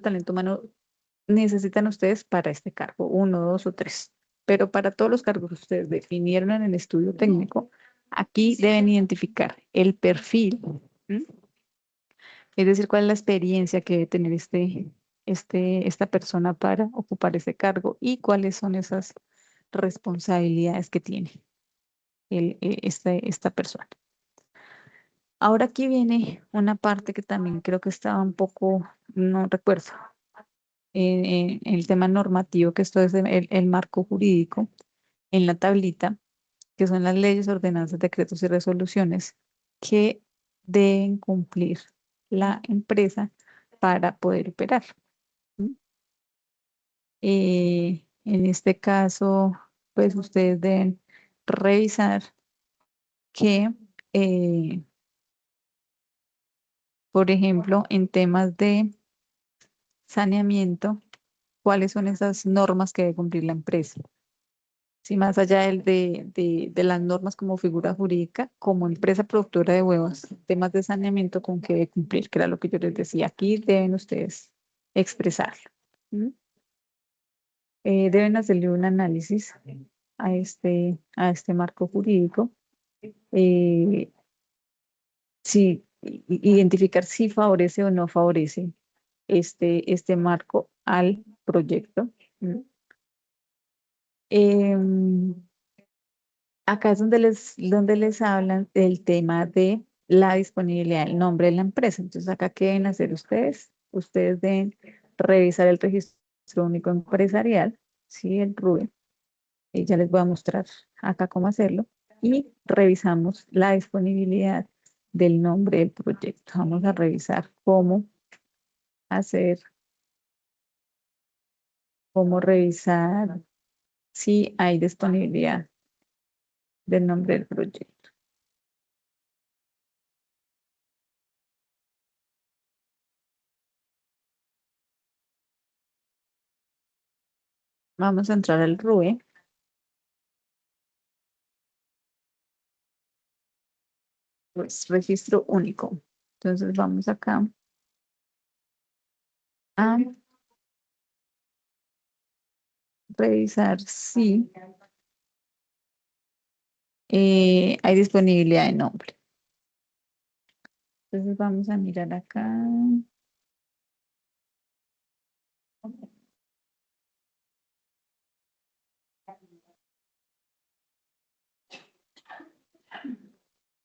talento humano necesitan ustedes para este cargo, uno, dos o tres. Pero para todos los cargos que ustedes definieron en el estudio técnico, aquí deben identificar el perfil, ¿m? Es decir, cuál es la experiencia que debe tener esta persona para ocupar ese cargo y cuáles son esas responsabilidades que tiene esta persona. Ahora aquí viene una parte que también creo que estaba un poco, no recuerdo, el tema normativo, que esto es el marco jurídico, en la tablita, que son las leyes, ordenanzas, decretos y resoluciones que deben cumplir la empresa para poder operar. ¿M? En este caso, pues ustedes deben revisar que, por ejemplo, en temas de saneamiento, cuáles son esas normas que debe cumplir la empresa. Si más allá de las normas como figura jurídica, como empresa productora de huevos, temas de saneamiento con que debe cumplir, que era lo que yo les decía, aquí deben ustedes expresarlo. ¿Mm? Deben hacerle un análisis a este marco jurídico, eh, identificar si favorece o no favorece este marco al proyecto. ¿Mm? Em, Acá es donde les hablan del tema de la disponibilidad del nombre de la empresa. Entonces, acá, ¿qué deben hacer ustedes? Ustedes deben revisar el registro único empresarial, ¿sí? El RUE. Y ya les voy a mostrar acá cómo hacerlo. Y revisamos la disponibilidad del nombre del proyecto. Vamos a revisar hacer, cómo revisar si hay disponibilidad del nombre del proyecto. Vamos a entrar al RUE. Pues registro único. Entonces vamos acá a revisar si hay disponibilidad de nombre. Entonces vamos a mirar acá.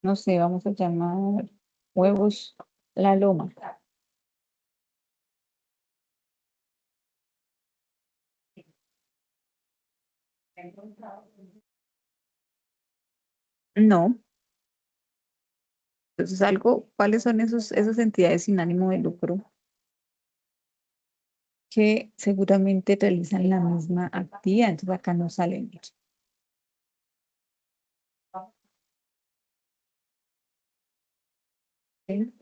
No sé, vamos a llamar huevos La Loma. No. Entonces ¿cuáles son esas entidades sin ánimo de lucro que seguramente realizan la misma actividad? Entonces acá no salen. ¿Sí?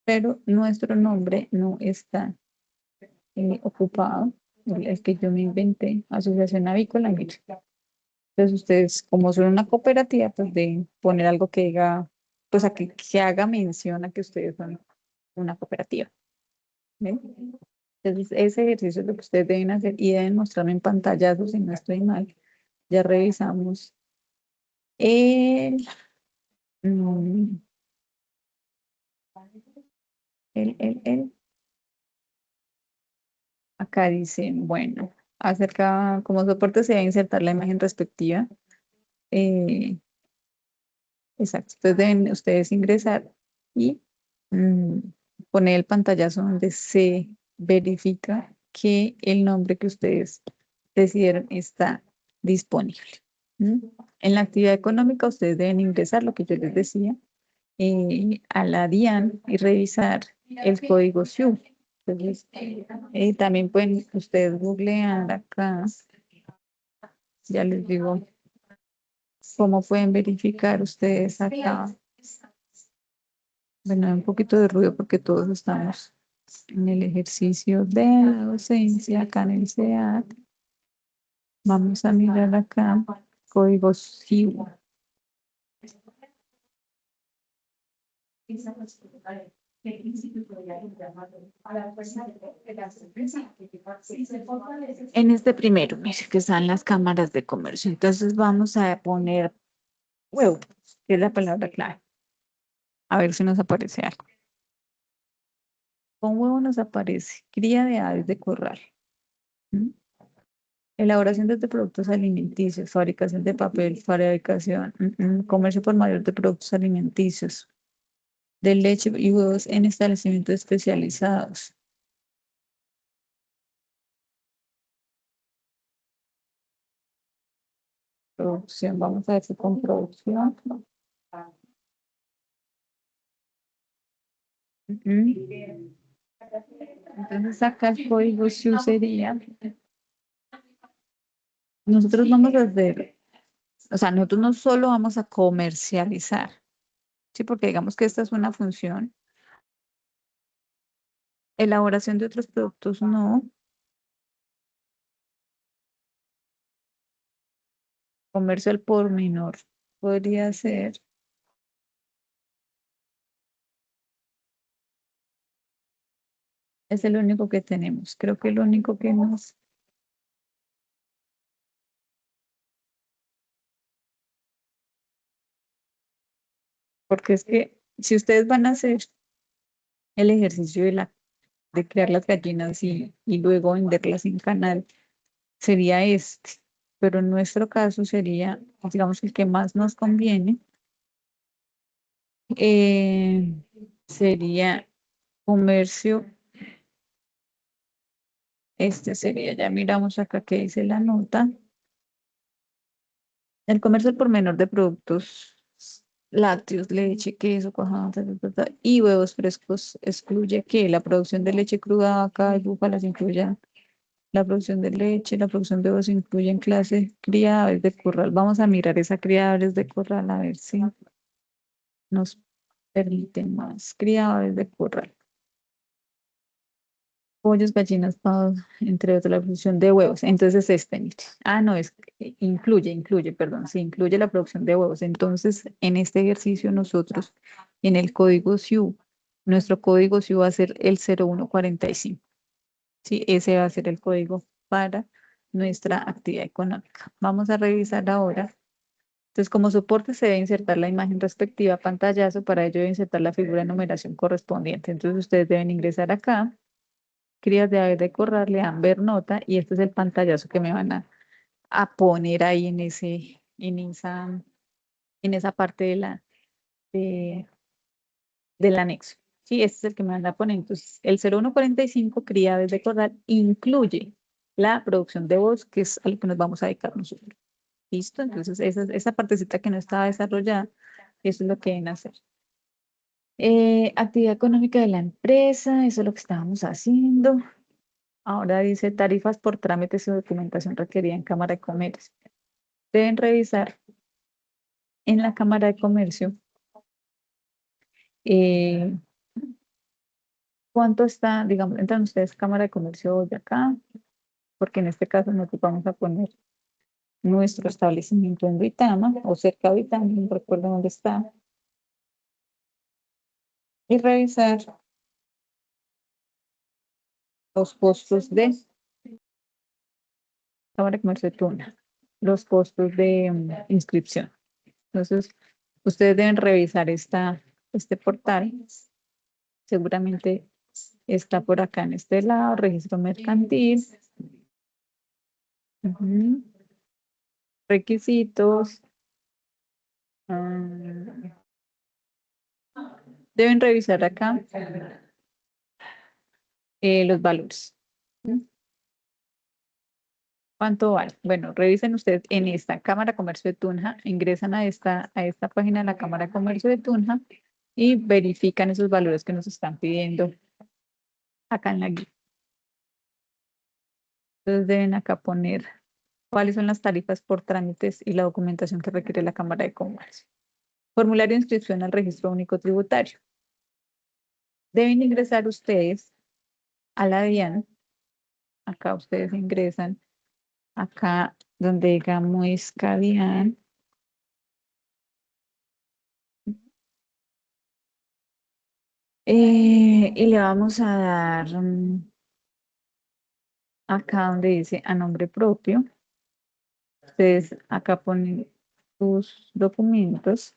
Pero nuestro nombre no está ocupado, el que yo me inventé, Asociación Avícola. Mire. Entonces ustedes, como son una cooperativa, pues deben poner algo que diga, pues que haga mención a que ustedes son una cooperativa. ¿Ven? Entonces ese ejercicio es lo que ustedes deben hacer y deben mostrarme en pantallazos si no estoy mal. Ya revisamos el, mm, el, acá dice, bueno, acerca, como soporte se debe insertar la imagen respectiva. eh, Exacto. Entonces deben ustedes ingresar y mm, poner el pantallazo donde se verifica que el nombre que ustedes decidieron está disponible. ¿Mm? En la actividad económica ustedes deben ingresar lo que yo les decía a la DIAN y revisar el código SIU. Entonces, también pueden ustedes googlear acá, ya les digo cómo pueden verificar ustedes acá. Bueno, hay un poquito de ruido porque todos estamos en el ejercicio de la docencia acá en el SEAT. Vamos a mirar acá código SIU. En este primero, mire que están las cámaras de comercio. Entonces vamos a poner huevo, que es la palabra clave. A ver si nos aparece algo. Con huevo nos aparece cría de aves de corral. ¿Mm? Elaboración de productos alimenticios, fabricación de papel, fabricación, comercio por mayor de productos alimenticios, de leche y huevos en establecimientos especializados. Producción, vamos a ver si con producción. Ujú. Entonces acá el código SIU sería, nosotros vamos a hacer O sea, nosotros no solo vamos a comercializar, ¿sí? Porque digamos que esta es una función. Elaboración de otros productos, no. Comercio al por menor podría ser. Es el único que tenemos. Creo que el único que nos... Porque es que si ustedes van a hacer el ejercicio de crear las gallinas y luego venderlas en canal, sería este. Pero en nuestro caso sería, digamos, el que más nos conviene, eh, sería comercio. Este sería, ya miramos acá que dice la nota. El comercio al por menor de productos lácteos, leche, queso, cuajada, y huevos frescos excluye que la producción de leche cruda, vaca y búfalas incluya la producción de leche, la producción de huevos incluye en clase cría aves de corral. Vamos a mirar esa cría aves de corral a ver si nos permite más. Cría aves de corral. Pollos, gallinas, pavos, entre otros, la producción de huevos. Entonces, este, mire. No, incluye, perdón, sí, incluye la producción de huevos. Entonces, en este ejercicio nosotros, en el código SIU, nuestro código SIU va a ser el 0145. Sí, ese va a ser el código para nuestra actividad económica. Vamos a revisar ahora. Entonces, como soporte se debe insertar la imagen respectiva a pantallazo, para ello debe insertar la figura de numeración correspondiente. Entonces, ustedes deben ingresar acá, crías de aves de corral, le dan ver nota y este es el pantallazo que me van a poner ahí en esa parte de- del anexo. Sí, este es el que me van a poner. Entonces, el 0145 cría aves de corral incluye la producción de voz, que es a lo que nos vamos a dedicar nosotros. ¿Listo? Entonces, esa partecita que no estaba desarrollada, eso es lo que deben hacer. Actividad económica de la empresa, eso es lo que estábamos haciendo. Ahora dice tarifas por trámites y documentación requerida en Cámara de Comercio. Deben revisar en la Cámara de Comercio eh, cuánto está, digamos, entran ustedes Cámara de Comercio de acá, porque en este caso nosotros vamos a poner nuestro establecimiento en Duitama o cerca de Duitama, no recuerdo dónde está, y revisar los costos de Cámara de Comercio de Tuna, los costos de inscripción. Entonces, ustedes deben revisar este portal. Seguramente está por acá en este lado, registro mercantil. Ujú. Requisitos. ah, Deben revisar acá los valores. ¿Mm? ¿Cuánto vale? Bueno, revisen ustedes en esta Cámara de Comercio de Tunja, ingresan a esta página de la Cámara de Comercio de Tunja y verifican esos valores que nos están pidiendo acá en la guía. Entonces deben acá poner cuáles son las tarifas por trámites y la documentación que requiere la Cámara de Comercio. Formulario de inscripción al registro único tributario. Deben ingresar ustedes a la DIAN. Acá ustedes ingresan, acá donde diga Muisca DIAN. Y le vamos a dar acá donde dice a nombre propio. Ustedes acá ponen sus documentos.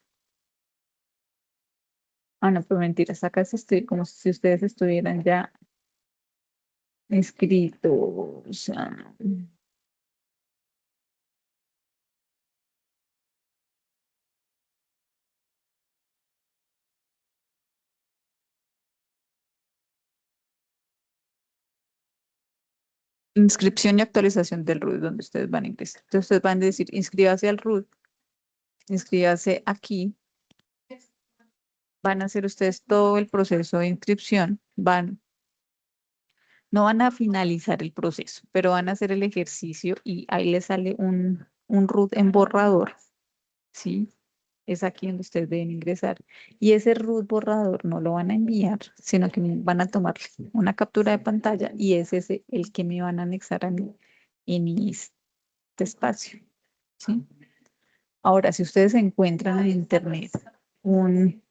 No, pero mentiras, acá sí estoy como si ustedes estuvieran ya inscritos. Inscripción y actualización del RUT, donde ustedes van a ingresar. Entonces ustedes van a decir, inscríbase al RUT, inscríbase aquí. Van a hacer ustedes todo el proceso de inscripción. No van a finalizar el proceso, pero van a hacer el ejercicio y ahí les sale un RUT en borrador. ¿sí? Es aquí donde ustedes deben ingresar. Y ese root borrador no lo van a enviar, sino que van a tomar una captura de pantalla y es ese el que me van a anexar a mí en este espacio, ¿sí? Ahora, si ustedes encuentran en internet un,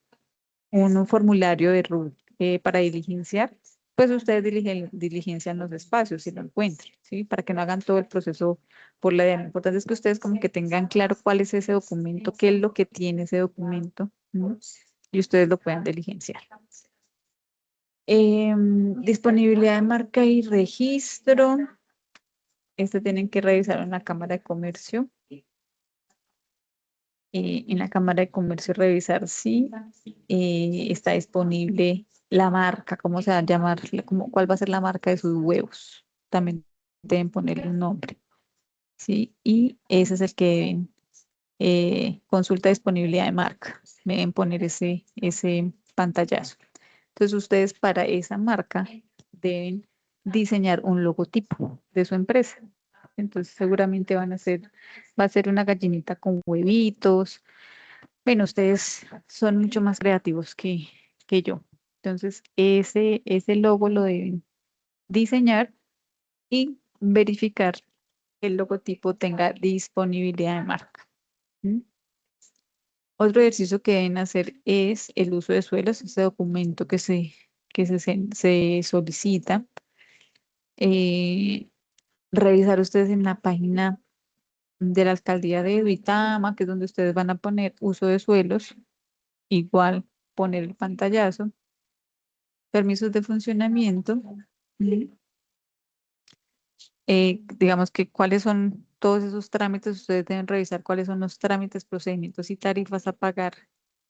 un formulario de root para diligenciar, pues ustedes diligencian los espacios si lo encuentran, ¿sí? Para que no hagan todo el proceso por la idea. Lo importante es que ustedes como que tengan claro cuál es ese documento, qué es lo que tiene ese documento, ¿no? Y ustedes lo puedan diligenciar. Disponibilidad de marca y registro. Este tienen que revisar en la Cámara de Comercio. En la Cámara de Comercio revisar si está disponible la marca, cómo se va a llamar, cuál va a ser la marca de sus huevos. También deben ponerle un nombre, ¿sí? Y ese es el que deben consulta disponibilidad de marca. Deben poner ese pantallazo. Entonces ustedes para esa marca deben diseñar un logotipo de su empresa. Entonces seguramente va a ser una gallinita con huevitos. Bueno, ustedes son mucho más creativos que yo. Entonces, ese logo lo deben diseñar y verificar que el logotipo tenga disponibilidad de marca. ¿Mm? Otro ejercicio que deben hacer es el uso de suelos, ese documento que se solicita. Eh, revisar ustedes en la página de la alcaldía de Duitama, que es donde ustedes van a poner uso de suelos, igual poner el pantallazo, permisos de funcionamiento, ¿sí? Digamos que cuáles son todos esos trámites, ustedes deben revisar cuáles son los trámites, procedimientos y tarifas a pagar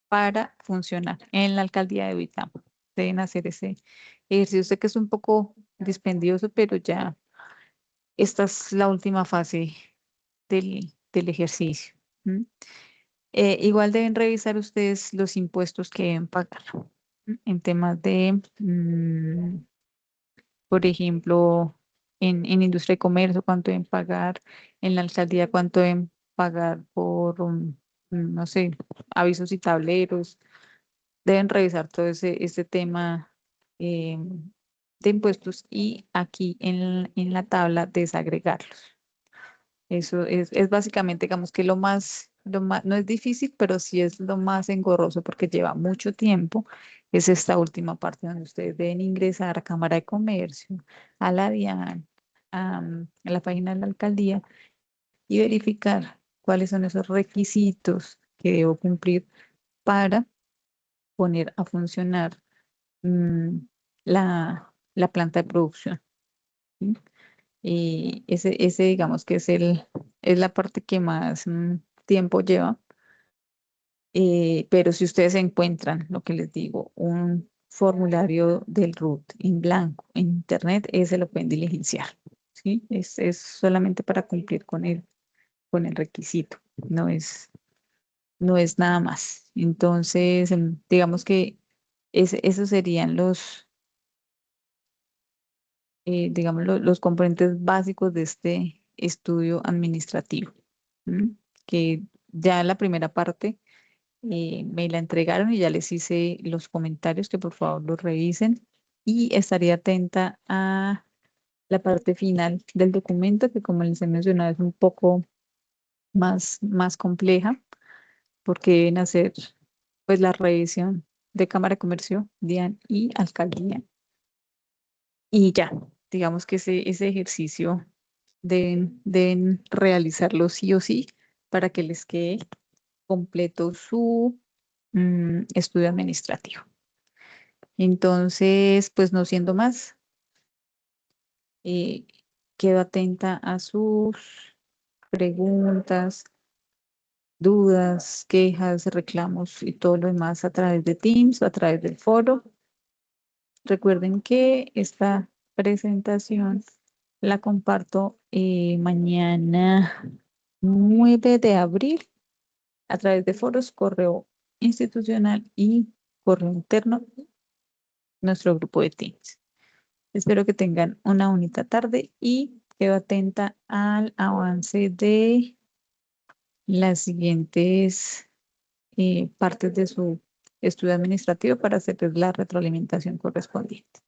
para funcionar en la alcaldía de Duitama. Deben hacer ese ejercicio. Sé que es un poco dispendioso, pero ya esta es la última fase del ejercicio. ¿Mm? Igual deben revisar ustedes los impuestos que deben pagar, ¿m? En temas de, por ejemplo, en industria y comercio, cuánto deben pagar, en la alcaldía, cuánto deben pagar por, no sé, avisos y tableros. Deben revisar todo ese tema eh, de impuestos y aquí en la tabla desagregarlos. Eso es básicamente, digamos que lo más, no es difícil, pero sí es lo más engorroso porque lleva mucho tiempo. Es esta última parte donde ustedes deben ingresar a Cámara de Comercio, a la DIAN, a la página de la alcaldía y verificar cuáles son esos requisitos que debo cumplir para poner a funcionar mm, la planta de producción. ¿Sí? Y ese digamos que es la parte que más tiempo lleva. Pero si ustedes encuentran, lo que les digo, un formulario del RUT en blanco en internet, ese lo pueden diligenciar. ¿Sí? Es solamente para cumplir con el requisito, no es nada más. Entonces, digamos que esos serían digamos, los componentes básicos de este estudio administrativo. ¿M? Que ya la primera parte me la entregaron y ya les hice los comentarios que por favor los revisen y estaría atenta a la parte final del documento que como les he mencionado es un poco más compleja porque deben hacer pues la revisión de Cámara de Comercio, DIAN y Alcaldía. Y ya, digamos que ese ejercicio deben realizarlo sí o sí para que les quede completo su estudio administrativo. Entonces, pues no siendo más, eh, quedo atenta a sus preguntas, dudas, quejas, reclamos y todo lo demás a través de Teams o a través del foro. Recuerden que esta presentación la comparto mañana 9 de abril a través de foros, correo institucional y correo interno, nuestro grupo de Teams. Espero que tengan una bonita tarde y quedo atenta al avance de las siguientes partes de su estudio administrativo para hacerles la retroalimentación correspondiente.